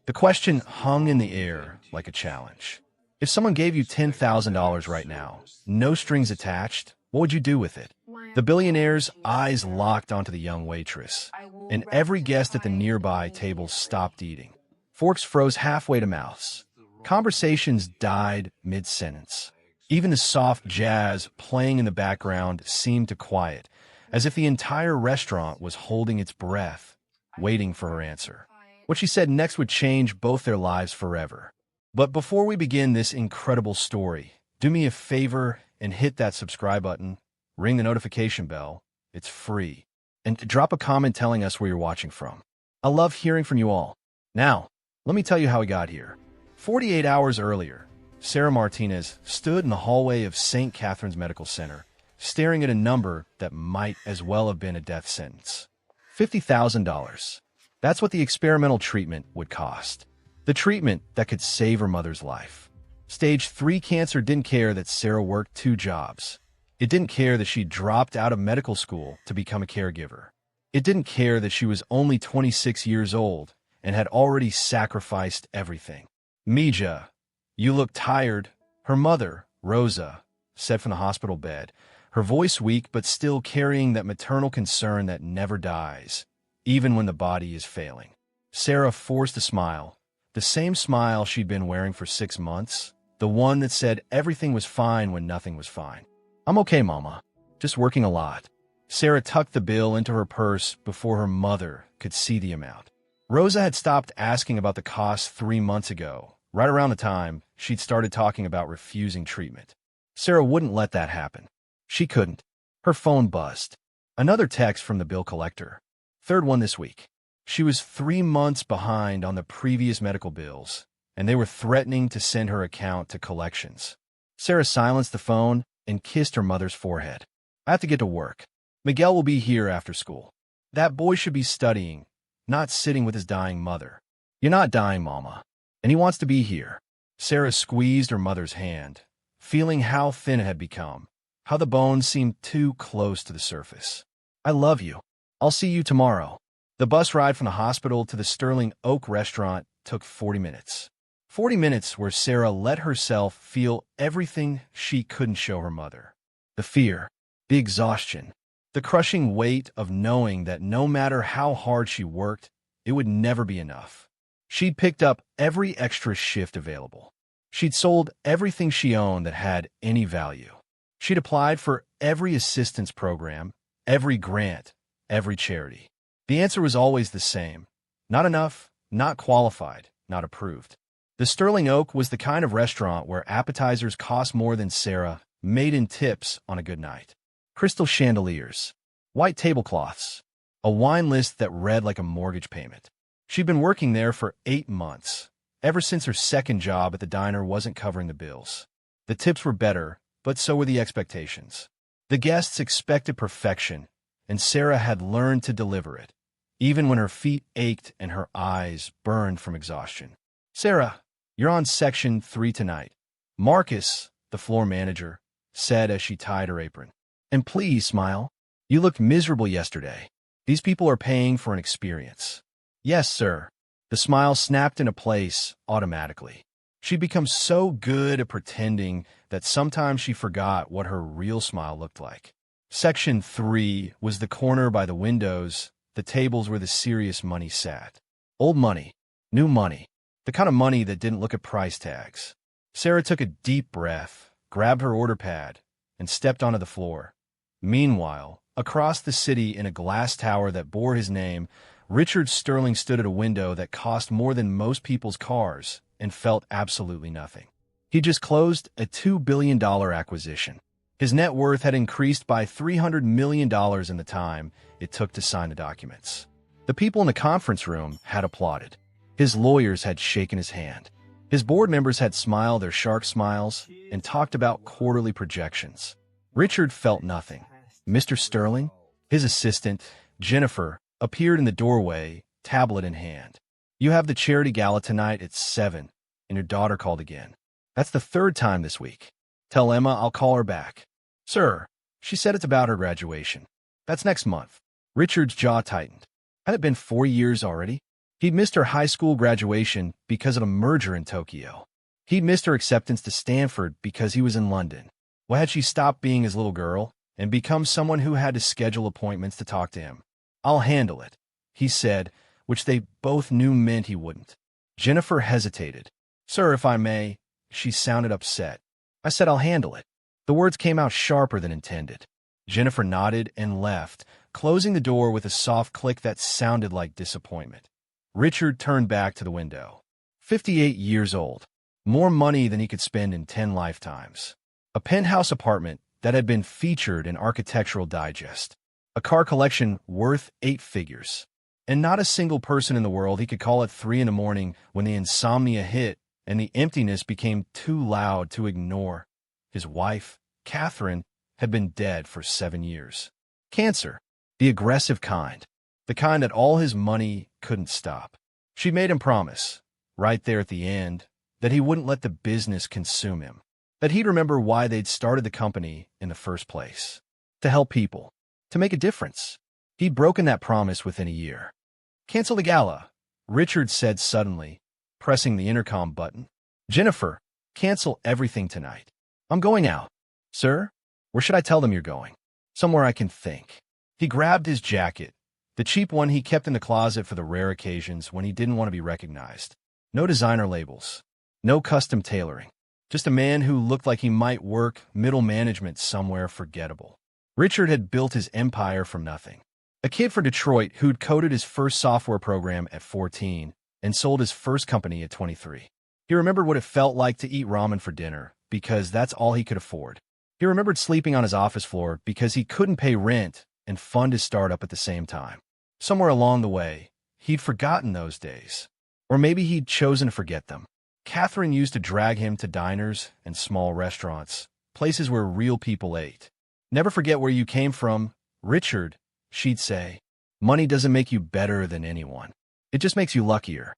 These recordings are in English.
The question hung in the air like a challenge. If someone gave you $10,000 right now, no strings attached, what would you do with it? The billionaire's eyes locked onto the young waitress, and every guest at the nearby table stopped eating. Forks froze halfway to mouths. Conversations died mid-sentence. Even the soft jazz playing in the background seemed to quiet, as if the entire restaurant was holding its breath, waiting for her answer. What she said next would change both their lives forever. But before we begin this incredible story, do me a favor and hit that subscribe button, ring the notification bell, it's free, and drop a comment telling us where you're watching from. I love hearing from you all. Now, let me tell you how we got here. 48 hours earlier, Sarah Martinez stood in the hallway of St. Catherine's Medical Center, staring at a number that might as well have been a death sentence. $50,000. That's what the experimental treatment would cost. The treatment that could save her mother's life. Stage 3 cancer didn't care that Sarah worked 2 jobs. It didn't care that she dropped out of medical school to become a caregiver. It didn't care that she was only 26 years old and had already sacrificed everything. Mija, you look tired, her mother, Rosa, said from the hospital bed, her voice weak but still carrying that maternal concern that never dies, even when the body is failing. Sarah forced a smile, the same smile she'd been wearing for 6 months, the one that said everything was fine when nothing was fine. I'm okay, Mama. Just working a lot. Sarah tucked the bill into her purse before her mother could see the amount. Rosa had stopped asking about the cost 3 months ago, right around the time she'd started talking about refusing treatment. Sarah wouldn't let that happen. She couldn't. Her phone buzzed. Another text from the bill collector. Third one this week. She was 3 months behind on the previous medical bills, and they were threatening to send her account to collections. Sarah silenced the phone and kissed her mother's forehead. I have to get to work. Miguel will be here after school. That boy should be studying, not sitting with his dying mother. You're not dying, Mama, and he wants to be here. Sarah squeezed her mother's hand, feeling how thin it had become, how the bones seemed too close to the surface. I love you. I'll see you tomorrow. The bus ride from the hospital to the Sterling Oak restaurant took 40 minutes. 40 minutes where Sarah let herself feel everything she couldn't show her mother. The fear, the exhaustion, the crushing weight of knowing that no matter how hard she worked, it would never be enough. She'd picked up every extra shift available. She'd sold everything she owned that had any value. She'd applied for every assistance program, every grant, every charity. The answer was always the same. Not enough, not qualified, not approved. The Sterling Oak was the kind of restaurant where appetizers cost more than Sarah made in tips on a good night. Crystal chandeliers, white tablecloths, a wine list that read like a mortgage payment. She'd been working there for 8 months, ever since her second job at the diner wasn't covering the bills. The tips were better, but so were the expectations. The guests expected perfection, and Sarah had learned to deliver it, even when her feet ached and her eyes burned from exhaustion. Sarah, you're on section 3 tonight. Marcus, the floor manager, said as she tied her apron. And please smile. You looked miserable yesterday. These people are paying for an experience. Yes, sir. The smile snapped into place automatically. She'd become so good at pretending that sometimes she forgot what her real smile looked like. Section 3 was the corner by the windows, the tables where the serious money sat. Old money, new money, the kind of money that didn't look at price tags. Sarah took a deep breath, grabbed her order pad, and stepped onto the floor. Meanwhile, across the city in a glass tower that bore his name, Richard Sterling stood at a window that cost more than most people's cars and felt absolutely nothing. He just closed a $2 billion acquisition. His net worth had increased by $300 million in the time it took to sign the documents. The people in the conference room had applauded. His lawyers had shaken his hand. His board members had smiled their shark smiles and talked about quarterly projections. Richard felt nothing. Mr. Sterling, his assistant, Jennifer, appeared in the doorway, tablet in hand. You have the charity gala tonight at 7, and your daughter called again. That's the 3rd time this week. Tell Emma I'll call her back. Sir, she said it's about her graduation. That's next month. Richard's jaw tightened. Had it been 4 years already? He'd missed her high school graduation because of a merger in Tokyo. He'd missed her acceptance to Stanford because he was in London. Well, had she stopped being his little girl and become someone who had to schedule appointments to talk to him? "I'll handle it," he said, which they both knew meant he wouldn't. Jennifer hesitated. "Sir, if I may," she sounded upset. "I said I'll handle it." The words came out sharper than intended. Jennifer nodded and left, closing the door with a soft click that sounded like disappointment. Richard turned back to the window. 58 years old. More money than he could spend in 10 lifetimes. A penthouse apartment that had been featured in Architectural Digest. A car collection worth 8 figures. And not a single person in the world he could call at 3 in the morning when the insomnia hit and the emptiness became too loud to ignore. His wife, Catherine, had been dead for 7 years. Cancer. The aggressive kind. The kind that all his money couldn't stop. She made him promise, right there at the end, that he wouldn't let the business consume him. That he'd remember why they'd started the company in the first place. To help people. To make a difference. He'd broken that promise within a year. "Cancel the gala," Richard said suddenly, pressing the intercom button. "Jennifer, cancel everything tonight. I'm going out." "Sir? Where should I tell them you're going?" "Somewhere I can think." He grabbed his jacket, the cheap one he kept in the closet for the rare occasions when he didn't want to be recognized. No designer labels. No custom tailoring. Just a man who looked like he might work middle management somewhere forgettable. Richard had built his empire from nothing. A kid from Detroit who'd coded his first software program at 14 and sold his first company at 23. He remembered what it felt like to eat ramen for dinner because that's all he could afford. He remembered sleeping on his office floor because he couldn't pay rent and fund his startup at the same time. Somewhere along the way, he'd forgotten those days. Or maybe he'd chosen to forget them. Catherine used to drag him to diners and small restaurants, places where real people ate. "Never forget where you came from, Richard," she'd say. "Money doesn't make you better than anyone. It just makes you luckier."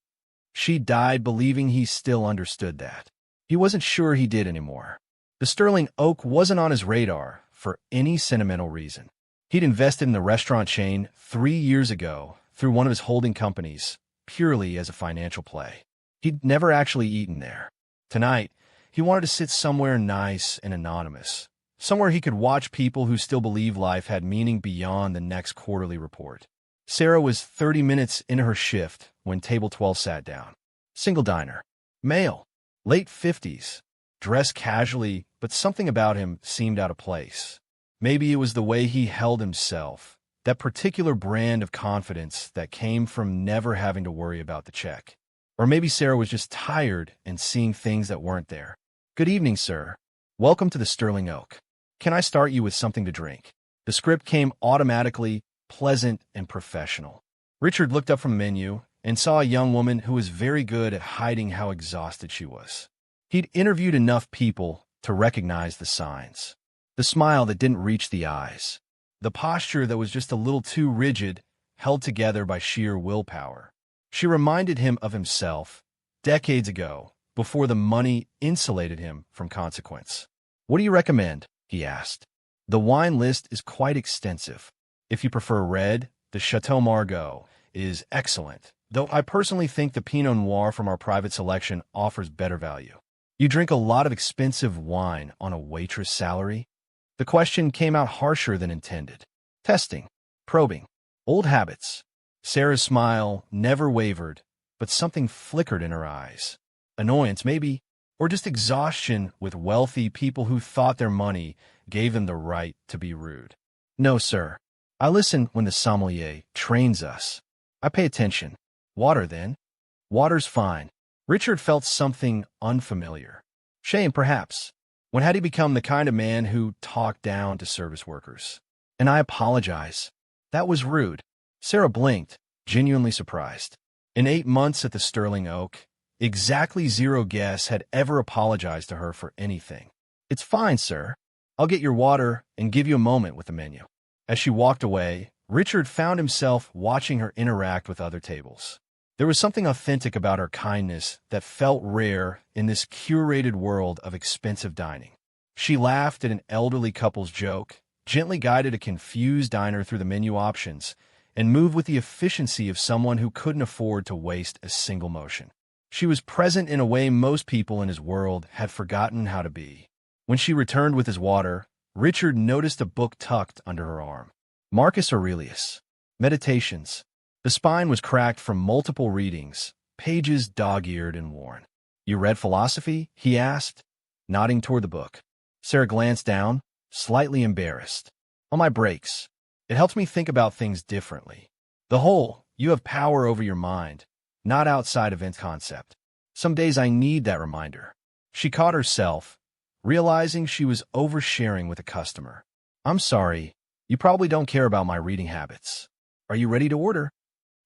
She died believing he still understood that. He wasn't sure he did anymore. The Sterling Oak wasn't on his radar for any sentimental reason. He'd invested in the restaurant chain 3 years ago through one of his holding companies, purely as a financial play. He'd never actually eaten there. Tonight, he wanted to sit somewhere nice and anonymous, somewhere he could watch people who still believe life had meaning beyond the next quarterly report. Sarah was 30 minutes into her shift when table 12 sat down. Single diner. Male. Late 50s. Dressed casually, but something about him seemed out of place. Maybe it was the way he held himself, that particular brand of confidence that came from never having to worry about the check. Or maybe Sarah was just tired and seeing things that weren't there. "Good evening, sir. Welcome to the Sterling Oak. Can I start you with something to drink?" The script came automatically, pleasant and professional. Richard looked up from the menu and saw a young woman who was very good at hiding how exhausted she was. He'd interviewed enough people to recognize the signs. The smile that didn't reach the eyes. The posture that was just a little too rigid, held together by sheer willpower. She reminded him of himself, decades ago, before the money insulated him from consequence. "What do you recommend?" he asked. "The wine list is quite extensive. If you prefer red, the Chateau Margaux is excellent, though I personally think the Pinot Noir from our private selection offers better value. You drink a lot of expensive wine on a waitress salary?" The question came out harsher than intended. Testing. Probing. Old habits. Sarah's smile never wavered, but something flickered in her eyes. Annoyance, maybe, or just exhaustion with wealthy people who thought their money gave them the right to be rude. "No, sir. I listen when the sommelier trains us. I pay attention." "Water, then?" "Water's fine." Richard felt something unfamiliar. Shame, perhaps. When had he become the kind of man who talked down to service workers? "And I apologize. That was rude." Sarah blinked, genuinely surprised. In 8 months at the Sterling Oak, exactly 0 guests had ever apologized to her for anything. "It's fine, sir. I'll get your water and give you a moment with the menu." As she walked away, Richard found himself watching her interact with other tables. There was something authentic about her kindness that felt rare in this curated world of expensive dining. She laughed at an elderly couple's joke, gently guided a confused diner through the menu options, and moved with the efficiency of someone who couldn't afford to waste a single motion. She was present in a way most people in his world had forgotten how to be. When she returned with his water, Richard noticed a book tucked under her arm. Marcus Aurelius. Meditations. The spine was cracked from multiple readings, pages dog-eared and worn. "You read philosophy?" he asked, nodding toward the book. Sarah glanced down, slightly embarrassed. "On my breaks. It helps me think about things differently. The whole, you have power over your mind, not outside event concept. Some days I need that reminder." She caught herself, realizing she was oversharing with a customer. "I'm sorry, you probably don't care about my reading habits. Are you ready to order?"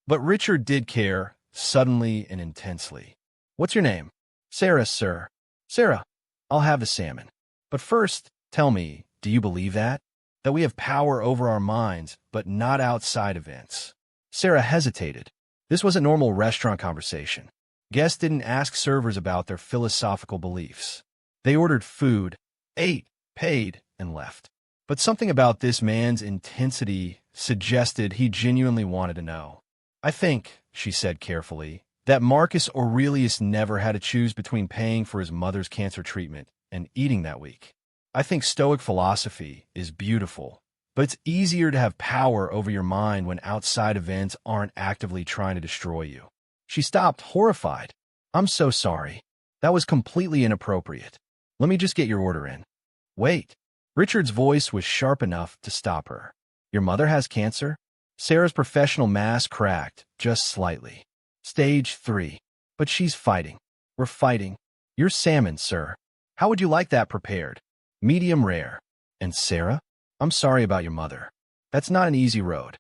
But Richard did care, suddenly and intensely. "What's your name?" "Sarah, sir." "Sarah, I'll have the salmon. But first, tell me, do you believe that? That we have power over our minds, but not outside events?" Sarah hesitated. This was a normal restaurant conversation. Guests didn't ask servers about their philosophical beliefs. They ordered food, ate, paid, and left. But something about this man's intensity suggested he genuinely wanted to know. "I think," she said carefully, "that Marcus Aurelius never had to choose between paying for his mother's cancer treatment and eating that week. I think Stoic philosophy is beautiful, but it's easier to have power over your mind when outside events aren't actively trying to destroy you." She stopped, horrified. "I'm so sorry. That was completely inappropriate. Let me just get your order in." "Wait." Richard's voice was sharp enough to stop her. "Your mother has cancer?" Sarah's professional mask cracked, just slightly. "Stage 3. But she's fighting. We're fighting. Your salmon, sir. How would you like that prepared?" "Medium rare." "And Sarah? I'm sorry about your mother. That's not an easy road."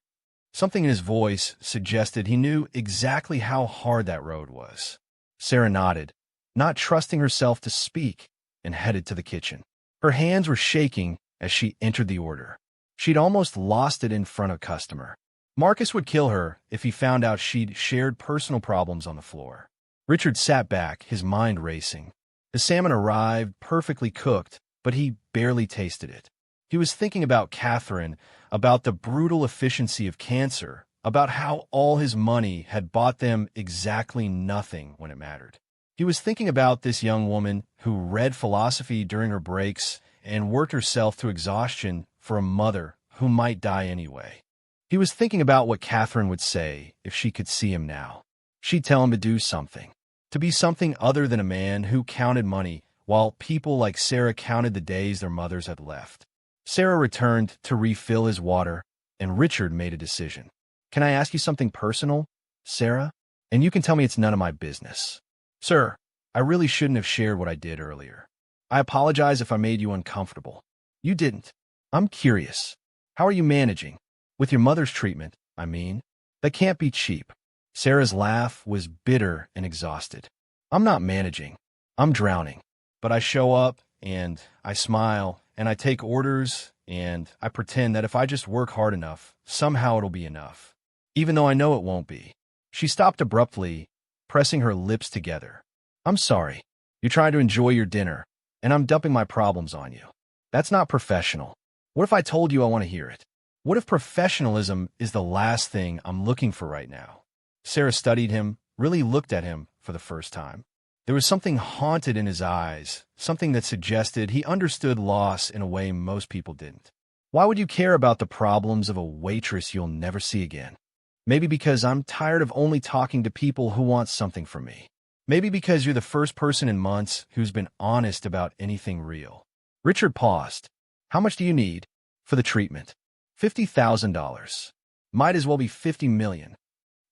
Something in his voice suggested he knew exactly how hard that road was. Sarah nodded, not trusting herself to speak, and headed to the kitchen. Her hands were shaking as she entered the order. She'd almost lost it in front of a customer. Marcus would kill her if he found out she'd shared personal problems on the floor. Richard sat back, his mind racing. The salmon arrived perfectly cooked, but he barely tasted it. He was thinking about Catherine, about the brutal efficiency of cancer, about how all his money had bought them exactly nothing when it mattered. He was thinking about this young woman who read philosophy during her breaks and worked herself to exhaustion for a mother who might die anyway. He was thinking about what Catherine would say if she could see him now. She'd tell him to do something, to be something other than a man who counted money, while people like Sarah counted the days their mothers had left. Sarah returned to refill his water, and Richard made a decision. "Can I ask you something personal, Sarah? And you can tell me it's none of my business." "Sir, I really shouldn't have shared what I did earlier. I apologize if I made you uncomfortable." "You didn't. I'm curious. How are you managing? With your mother's treatment, I mean. That can't be cheap." Sarah's laugh was bitter and exhausted. "I'm not managing. I'm drowning. But I show up, and I smile, and I take orders, and I pretend that if I just work hard enough, somehow it'll be enough. Even though I know it won't be." She stopped abruptly, pressing her lips together. "I'm sorry. You're trying to enjoy your dinner, and I'm dumping my problems on you. That's not professional. What if I told you I want to hear it? What if professionalism is the last thing I'm looking for right now?" Sarah studied him, really looked at him for the first time. There was something haunted in his eyes, something that suggested he understood loss in a way most people didn't. "Why would you care about the problems of a waitress you'll never see again?" "Maybe because I'm tired of only talking to people who want something from me. Maybe because you're the first person in months who's been honest about anything real." Richard paused. "How much do you need?" "For the treatment." $50,000. Might as well be 50 million.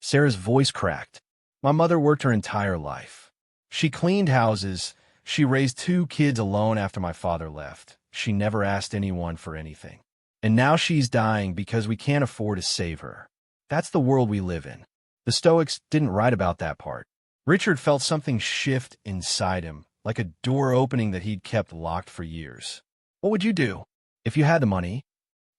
Sarah's voice cracked. "My mother worked her entire life. She cleaned houses. She raised 2 kids alone after my father left. She never asked anyone for anything. And now she's dying because we can't afford to save her. That's the world we live in." The Stoics didn't write about that part. Richard felt something shift inside him, like a door opening that he'd kept locked for years. "What would you do if you had the money?"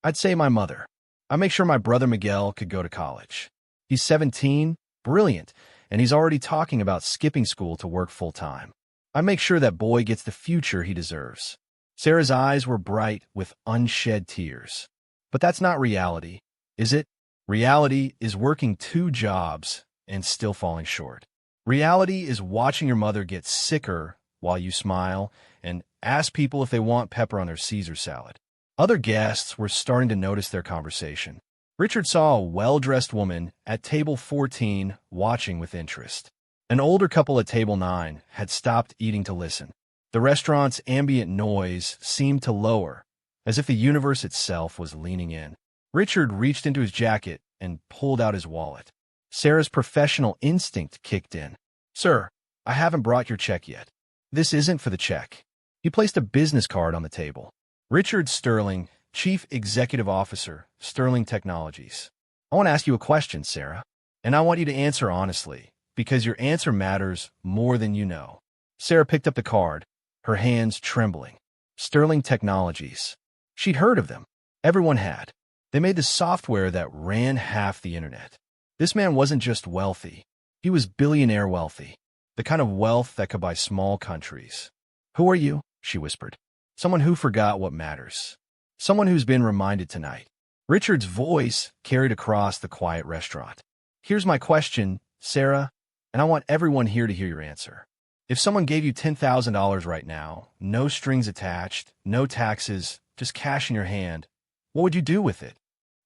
"I'd say my mother. I'd make sure my brother Miguel could go to college. He's 17, brilliant, and he's already talking about skipping school to work full-time. I'd make sure that boy gets the future he deserves." Sarah's eyes were bright with unshed tears. "But that's not reality, is it?" Reality is working 2 jobs and still falling short. Reality is watching your mother get sicker while you smile and ask people if they want pepper on their Caesar salad. Other guests were starting to notice their conversation. Richard saw a well-dressed woman at table 14 watching with interest. An older couple at table 9 had stopped eating to listen. The restaurant's ambient noise seemed to lower, as if the universe itself was leaning in. Richard reached into his jacket and pulled out his wallet. Sarah's professional instinct kicked in. "Sir, I haven't brought your check yet." "This isn't for the check." He placed a business card on the table. "Richard Sterling, Chief Executive Officer, Sterling Technologies. I want to ask you a question, Sarah, and I want you to answer honestly, because your answer matters more than you know." Sarah picked up the card, her hands trembling. Sterling Technologies. She'd heard of them. Everyone had. They made the software that ran half the internet. This man wasn't just wealthy. He was billionaire wealthy. The kind of wealth that could buy small countries. "Who are you?" she whispered. "Someone who forgot what matters. Someone who's been reminded tonight." Richard's voice carried across the quiet restaurant. "Here's my question, Sarah, and I want everyone here to hear your answer. If someone gave you $10,000 right now, no strings attached, no taxes, just cash in your hand, what would you do with it?"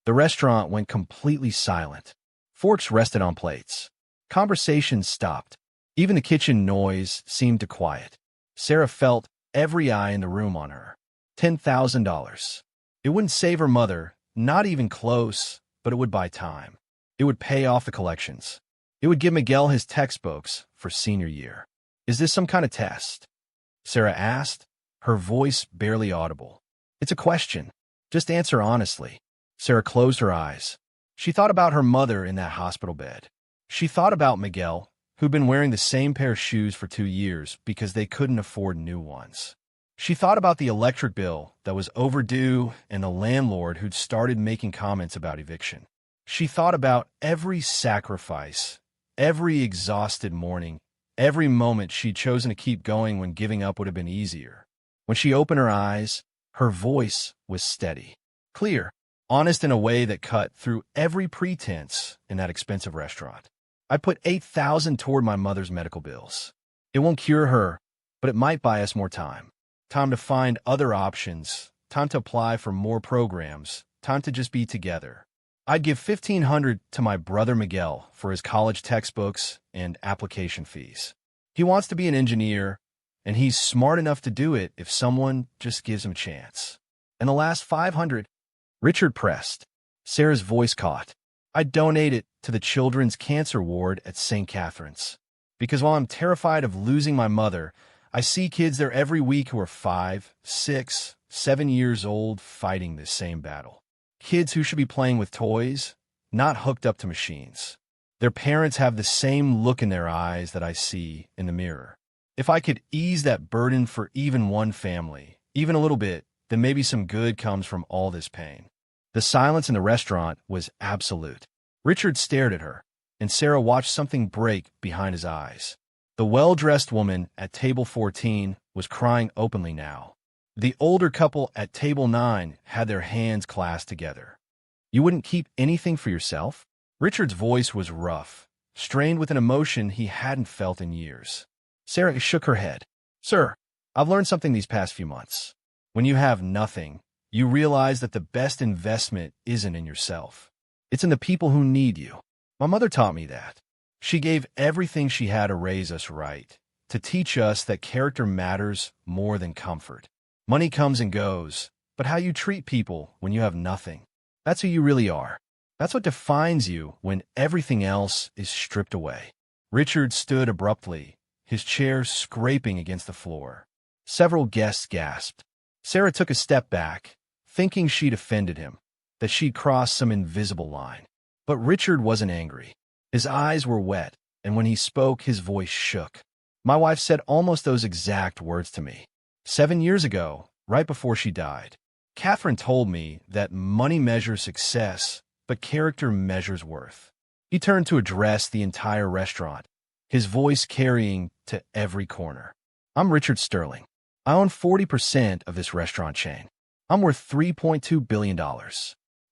The restaurant went completely silent. Forks rested on plates. Conversations stopped. Even the kitchen noise seemed to quiet. Sarah felt every eye in the room on her. $10,000. It wouldn't save her mother, not even close, but it would buy time. It would pay off the collections. It would give Miguel his textbooks for senior year. "Is this some kind of test?" Sarah asked, her voice barely audible. "It's a question. Just answer honestly." Sarah closed her eyes. She thought about her mother in that hospital bed. She thought about Miguel, who'd been wearing the same pair of shoes for 2 years because they couldn't afford new ones. She thought about the electric bill that was overdue and the landlord who'd started making comments about eviction. She thought about every sacrifice, every exhausted morning, every moment she'd chosen to keep going when giving up would have been easier. When she opened her eyes, her voice was steady, clear, honest in a way that cut through every pretense in that expensive restaurant. "I put $8,000 toward my mother's medical bills. It won't cure her, but it might buy us more time. Time to find other options, time to apply for more programs, time to just be together. I'd give $1,500 to my brother Miguel for his college textbooks and application fees. He wants to be an engineer, and he's smart enough to do it if someone just gives him a chance. And the last $500, Richard pressed. Sarah's voice caught. "I'd donate it to the children's cancer ward at St. Catherine's. Because while I'm terrified of losing my mother, I see kids there every week who are 5, 6, 7 years old fighting this same battle. Kids who should be playing with toys, not hooked up to machines. Their parents have the same look in their eyes that I see in the mirror. If I could ease that burden for even one family, even a little bit, then maybe some good comes from all this pain." The silence in the restaurant was absolute. Richard stared at her, and Sarah watched something break behind his eyes. The well-dressed woman at table 14 was crying openly now. The older couple at table 9 had their hands clasped together. "You wouldn't keep anything for yourself?" Richard's voice was rough, strained with an emotion he hadn't felt in years. Sarah shook her head. "Sir, I've learned something these past few months. When you have nothing, you realize that the best investment isn't in yourself. It's in the people who need you. My mother taught me that. She gave everything she had to raise us right, to teach us that character matters more than comfort. Money comes and goes, but how you treat people when you have nothing, that's who you really are. That's what defines you when everything else is stripped away." Richard stood abruptly, his chair scraping against the floor. Several guests gasped. Sarah took a step back, thinking she'd offended him, that she'd crossed some invisible line. But Richard wasn't angry. His eyes were wet, and when he spoke, his voice shook. "My wife said almost those exact words to me. 7 years ago, right before she died. Catherine told me that money measures success, but character measures worth." He turned to address the entire restaurant, his voice carrying to every corner. "I'm Richard Sterling. I own 40% of this restaurant chain. I'm worth $3.2 billion.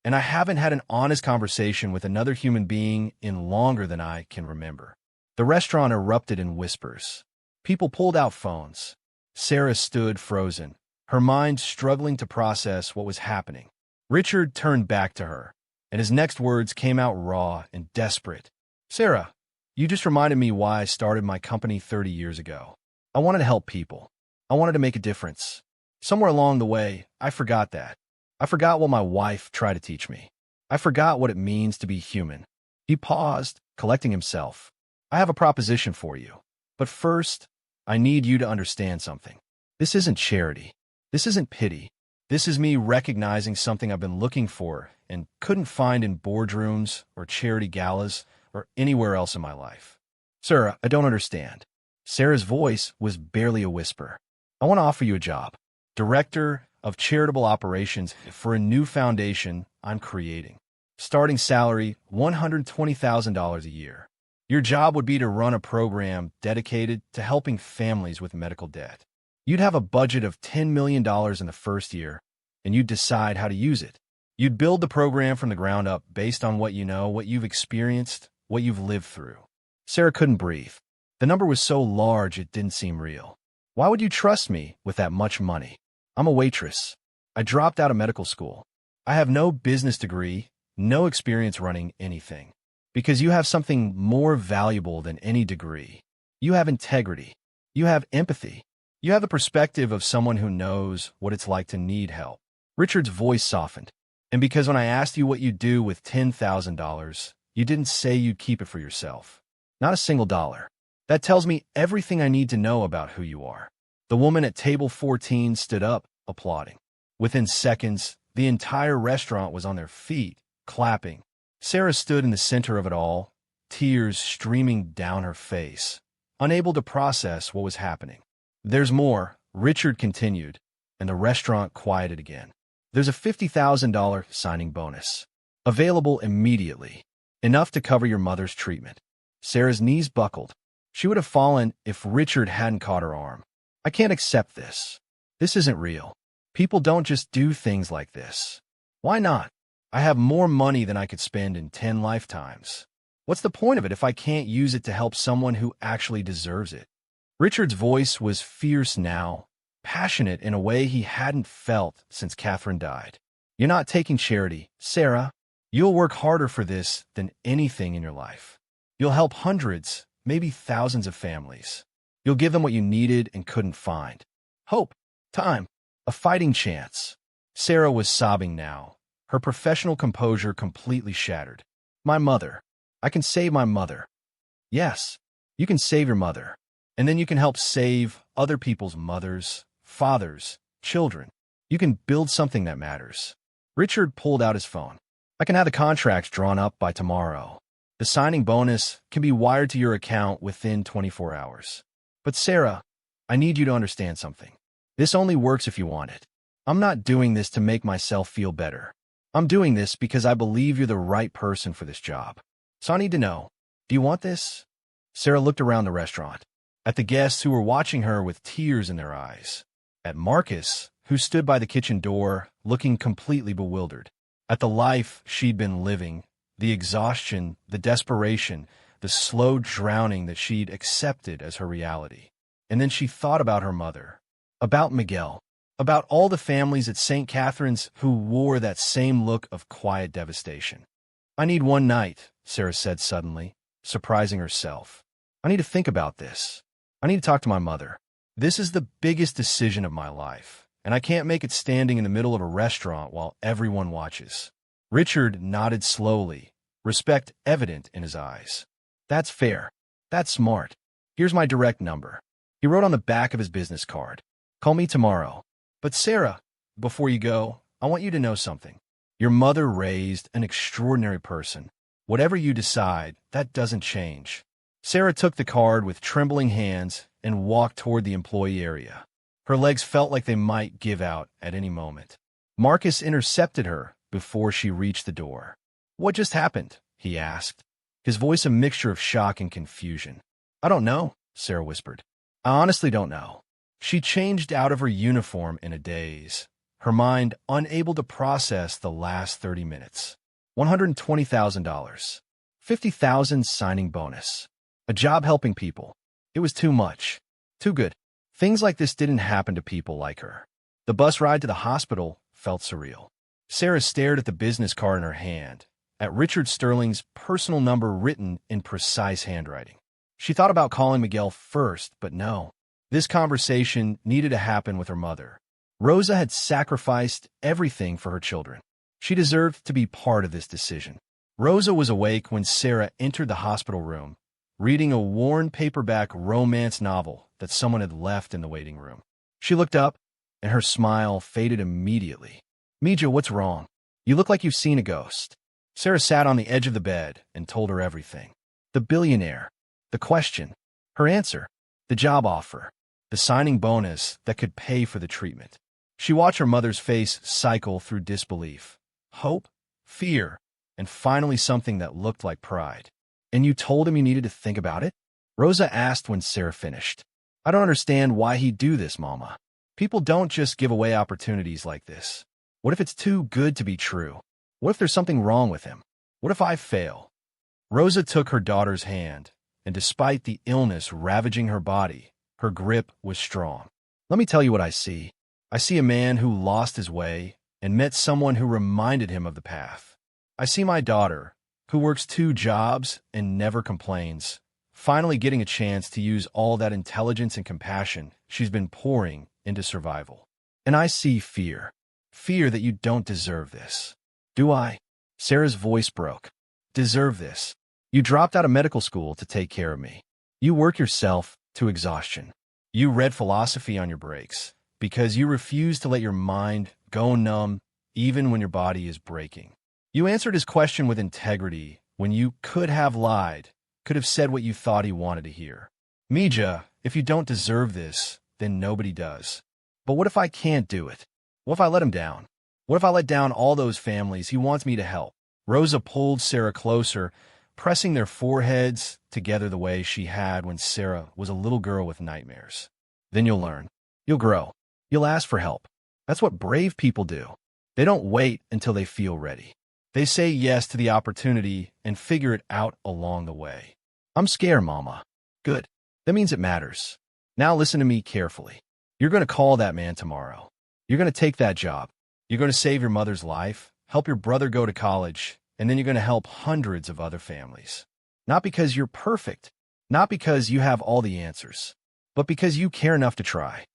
and I haven't had an honest conversation with another human being in longer than I can remember. The restaurant erupted in whispers. People pulled out phones. Sarah stood frozen, her mind struggling to process what was happening. Richard turned back to her, and his next words came out raw and desperate. "Sarah, you just reminded me why I started my company 30 years ago. I wanted to help people. I wanted to make a difference. Somewhere along the way, I forgot that. I forgot what my wife tried to teach me. I forgot what it means to be human." He paused, collecting himself. "I have a proposition for you. But first, I need you to understand something. This isn't charity. This isn't pity. This is me recognizing something I've been looking for and couldn't find in boardrooms or charity galas or anywhere else in my life. Sir, I don't understand." Sarah's voice was barely a whisper. "I want to offer you a job. Director of Charitable Operations for a new foundation I'm creating. Starting salary, $120,000 a year. Your job would be to run a program dedicated to helping families with medical debt. You'd have a budget of $10 million in the first year, and you'd decide how to use it. You'd build the program from the ground up based on what you know, what you've experienced, what you've lived through." Sarah couldn't breathe. The number was so large it didn't seem real. "Why would you trust me with that much money? I'm a waitress. I dropped out of medical school. I have no business degree, no experience running anything. Because you have something more valuable than any degree. You have integrity. You have empathy. You have the perspective of someone who knows what it's like to need help." Richard's voice softened. "And because when I asked you what you'd do with $10,000, you didn't say you'd keep it for yourself. Not a single dollar. That tells me everything I need to know about who you are." The woman at table 14 stood up, applauding. Within seconds, the entire restaurant was on their feet, clapping. Sarah stood in the center of it all, tears streaming down her face, unable to process what was happening. "There's more," Richard continued, and the restaurant quieted again. "There's a $50,000 signing bonus. Available immediately. Enough to cover your mother's treatment." Sarah's knees buckled. She would have fallen if Richard hadn't caught her arm. "I can't accept this. This isn't real. People don't just do things like this. Why not? I have more money than I could spend in 10 lifetimes. What's the point of it if I can't use it to help someone who actually deserves it?" Richard's voice was fierce now, passionate in a way he hadn't felt since Catherine died. "You're not taking charity, Sarah. You'll work harder for this than anything in your life. You'll help hundreds, maybe thousands of families. You'll give them what you needed and couldn't find. Hope, time, a fighting chance." Sarah was sobbing now, her professional composure completely shattered. "My mother. I can save my mother." "Yes, you can save your mother. And then you can help save other people's mothers, fathers, children. You can build something that matters." Richard pulled out his phone. "I can have the contracts drawn up by tomorrow. The signing bonus can be wired to your account within 24 hours. But Sarah, I need you to understand something. This only works if you want it. I'm not doing this to make myself feel better. I'm doing this because I believe you're the right person for this job. So I need to know, do you want this?" Sarah looked around the restaurant, at the guests who were watching her with tears in their eyes, at Marcus, who stood by the kitchen door, looking completely bewildered, at the life she'd been living, the exhaustion, the desperation, the slow drowning that she'd accepted as her reality. And then she thought about her mother, about Miguel, about all the families at St. Catherine's who wore that same look of quiet devastation. "I need one night," Sarah said suddenly, surprising herself. "I need to think about this. I need to talk to my mother. This is the biggest decision of my life, and I can't make it standing in the middle of a restaurant while everyone watches." Richard nodded slowly, respect evident in his eyes. "That's fair. That's smart. Here's my direct number." He wrote on the back of his business card, "Call me tomorrow. But Sarah, before you go, I want you to know something. Your mother raised an extraordinary person. Whatever you decide, that doesn't change." Sarah took the card with trembling hands and walked toward the employee area. Her legs felt like they might give out at any moment. Marcus intercepted her before she reached the door. "What just happened?" he asked, his voice a mixture of shock and confusion. "I don't know," Sarah whispered. "I honestly don't know." She changed out of her uniform in a daze, her mind unable to process the last 30 minutes. $120,000. 50,000 signing bonus. A job helping people. It was too much. Too good. Things like this didn't happen to people like her. The bus ride to the hospital felt surreal. Sarah stared at the business card in her hand, at Richard Sterling's personal number written in precise handwriting. She thought about calling Miguel first, but no. This conversation needed to happen with her mother. Rosa had sacrificed everything for her children. She deserved to be part of this decision. Rosa was awake when Sarah entered the hospital room, reading a worn paperback romance novel that someone had left in the waiting room. She looked up, and her smile faded immediately. "Mija, what's wrong? You look like you've seen a ghost." Sarah sat on the edge of the bed and told her everything. The billionaire, the question, her answer, the job offer, the signing bonus that could pay for the treatment. She watched her mother's face cycle through disbelief, hope, fear, and finally something that looked like pride. "And you told him you needed to think about it?" Rosa asked when Sarah finished. "I don't understand why he'd do this, Mama. People don't just give away opportunities like this. What if it's too good to be true? What if there's something wrong with him? What if I fail?" Rosa took her daughter's hand, and despite the illness ravaging her body, her grip was strong. "Let me tell you what I see. I see a man who lost his way and met someone who reminded him of the path. I see my daughter, who works 2 jobs and never complains, finally getting a chance to use all that intelligence and compassion she's been pouring into survival. And I see fear. Fear that you don't deserve this." "Do I?" Sarah's voice broke. "Deserve this? You dropped out of medical school to take care of me. You work yourself to exhaustion. You read philosophy on your breaks because you refuse to let your mind go numb even when your body is breaking. You answered his question with integrity when you could have lied, could have said what you thought he wanted to hear. Mija, if you don't deserve this, then nobody does. But what if I can't do it? What if I let him down? What if I let down all those families he wants me to help?" Rosa pulled Sarah closer, pressing their foreheads together the way she had when Sarah was a little girl with nightmares. "Then you'll learn. You'll grow. You'll ask for help. That's what brave people do. They don't wait until they feel ready. They say yes to the opportunity and figure it out along the way." "I'm scared, Mama." "Good. That means it matters. Now listen to me carefully. You're going to call that man tomorrow. You're going to take that job. You're going to save your mother's life, help your brother go to college, and then you're going to help hundreds of other families. Not because you're perfect, not because you have all the answers, but because you care enough to try."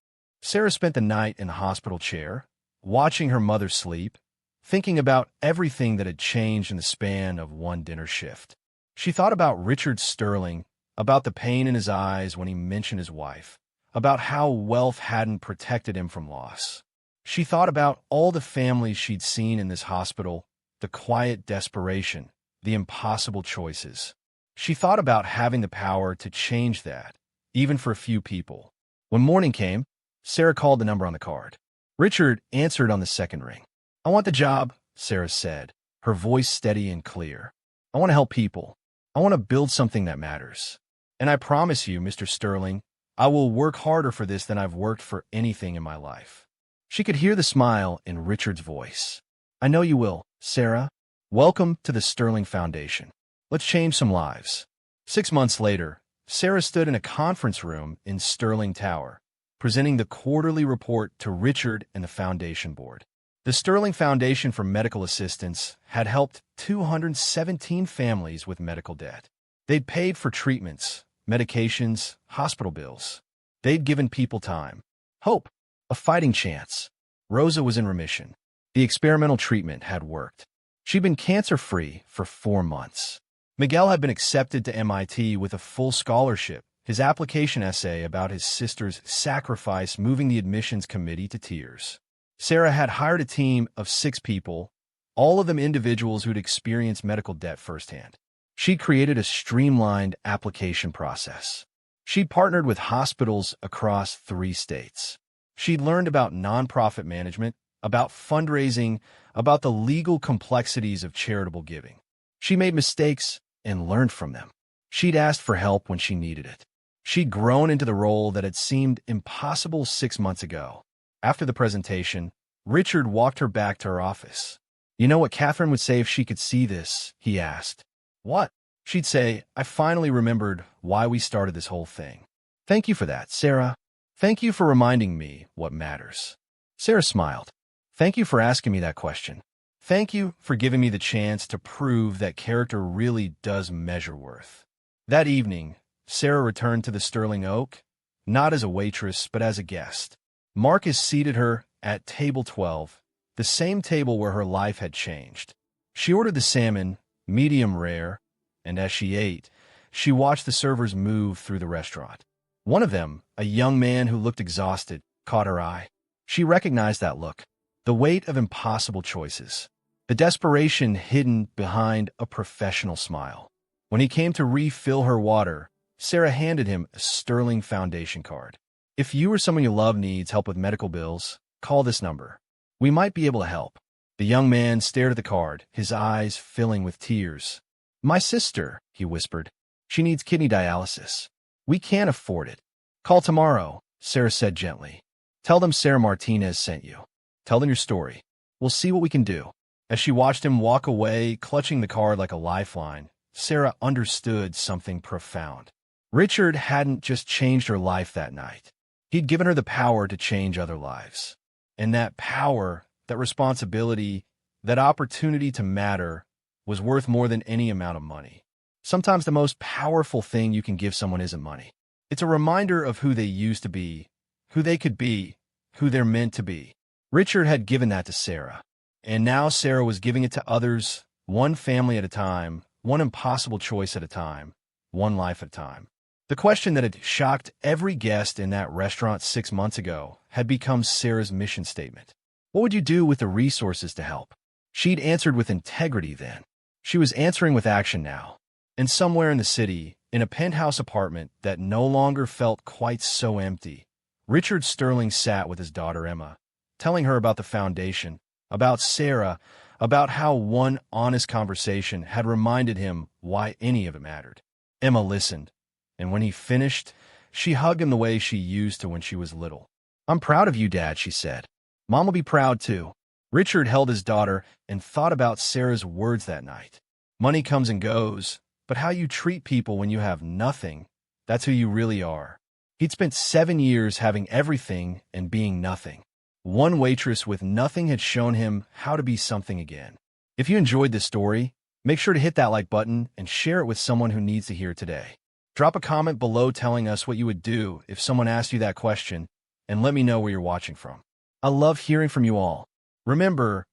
Sarah spent the night in the hospital chair, watching her mother sleep, thinking about everything that had changed in the span of one dinner shift. She thought about Richard Sterling, about the pain in his eyes when he mentioned his wife, about how wealth hadn't protected him from loss. She thought about all the families she'd seen in this hospital, the quiet desperation, the impossible choices. She thought about having the power to change that, even for a few people. When morning came, Sarah called the number on the card. Richard answered on the second ring. "I want the job," Sarah said, her voice steady and clear. "I want to help people. I want to build something that matters. And I promise you, Mr. Sterling, I will work harder for this than I've worked for anything in my life." She could hear the smile in Richard's voice. "I know you will, Sarah. Welcome to the Sterling Foundation. Let's change some lives." 6 months later, Sarah stood in a conference room in Sterling Tower, presenting the quarterly report to Richard and the foundation board. The Sterling Foundation for Medical Assistance had helped 217 families with medical debt. They'd paid for treatments, medications, hospital bills. They'd given people time, hope, a fighting chance. Rosa was in remission. The experimental treatment had worked. She'd been cancer-free for 4 months. Miguel had been accepted to MIT with a full scholarship, his application essay about his sister's sacrifice moving the admissions committee to tears. Sarah had hired a team of 6 people, all of them individuals who'd experienced medical debt firsthand. She'd created a streamlined application process. She'd partnered with hospitals across 3 states. She'd learned about nonprofit management, about fundraising, about the legal complexities of charitable giving. She made mistakes and learned from them. She'd asked for help when she needed it. She'd grown into the role that had seemed impossible 6 months ago. After the presentation, Richard walked her back to her office. You know what Catherine would say if she could see this? He asked. What? She'd say, I finally remembered why we started this whole thing. Thank you for that, Sarah. Thank you for reminding me what matters. Sarah smiled. Thank you for asking me that question. Thank you for giving me the chance to prove that character really does measure worth. That evening, Sarah returned to the Sterling Oak, not as a waitress, but as a guest. Marcus seated her at table 12, the same table where her life had changed. She ordered the salmon, medium rare, and as she ate, she watched the servers move through the restaurant. One of them, a young man who looked exhausted, caught her eye. She recognized that look, the weight of impossible choices, the desperation hidden behind a professional smile. When he came to refill her water, Sarah handed him a Sterling Foundation card. If you or someone you love needs help with medical bills, call this number. We might be able to help. The young man stared at the card, his eyes filling with tears. My sister, he whispered. She needs kidney dialysis. We can't afford it. Call tomorrow, Sarah said gently. Tell them Sarah Martinez sent you. Tell them your story. We'll see what we can do. As she watched him walk away, clutching the card like a lifeline, Sarah understood something profound. Richard hadn't just changed her life that night. He'd given her the power to change other lives. And that power, that responsibility, that opportunity to matter was worth more than any amount of money. Sometimes the most powerful thing you can give someone isn't money. It's a reminder of who they used to be, who they could be, who they're meant to be. Richard had given that to Sarah. And now Sarah was giving it to others, one family at a time, one impossible choice at a time, one life at a time. The question that had shocked every guest in that restaurant 6 months ago had become Sarah's mission statement. What would you do with the resources to help? She'd answered with integrity then. She was answering with action now. And somewhere in the city, in a penthouse apartment that no longer felt quite so empty, Richard Sterling sat with his daughter Emma, telling her about the foundation, about Sarah, about how one honest conversation had reminded him why any of it mattered. Emma listened, and when he finished, she hugged him the way she used to when she was little. I'm proud of you, Dad, she said. Mom will be proud too. Richard held his daughter and thought about Sarah's words that night. Money comes and goes, but how you treat people when you have nothing, that's who you really are. He'd spent 7 years having everything and being nothing. One waitress with nothing had shown him how to be something again. If you enjoyed this story, make sure to hit that like button and share it with someone who needs to hear it today. Drop a comment below telling us what you would do if someone asked you that question, and let me know where you're watching from. I love hearing from you all. Remember,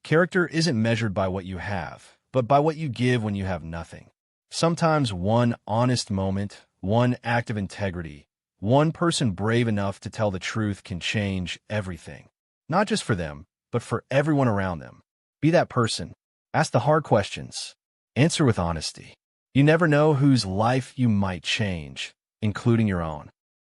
character isn't measured by what you have, but by what you give when you have nothing. Sometimes one honest moment, one act of integrity, one person brave enough to tell the truth can change everything. Not just for them, but for everyone around them. Be that person. Ask the hard questions. Answer with honesty. You never know whose life you might change, including your own.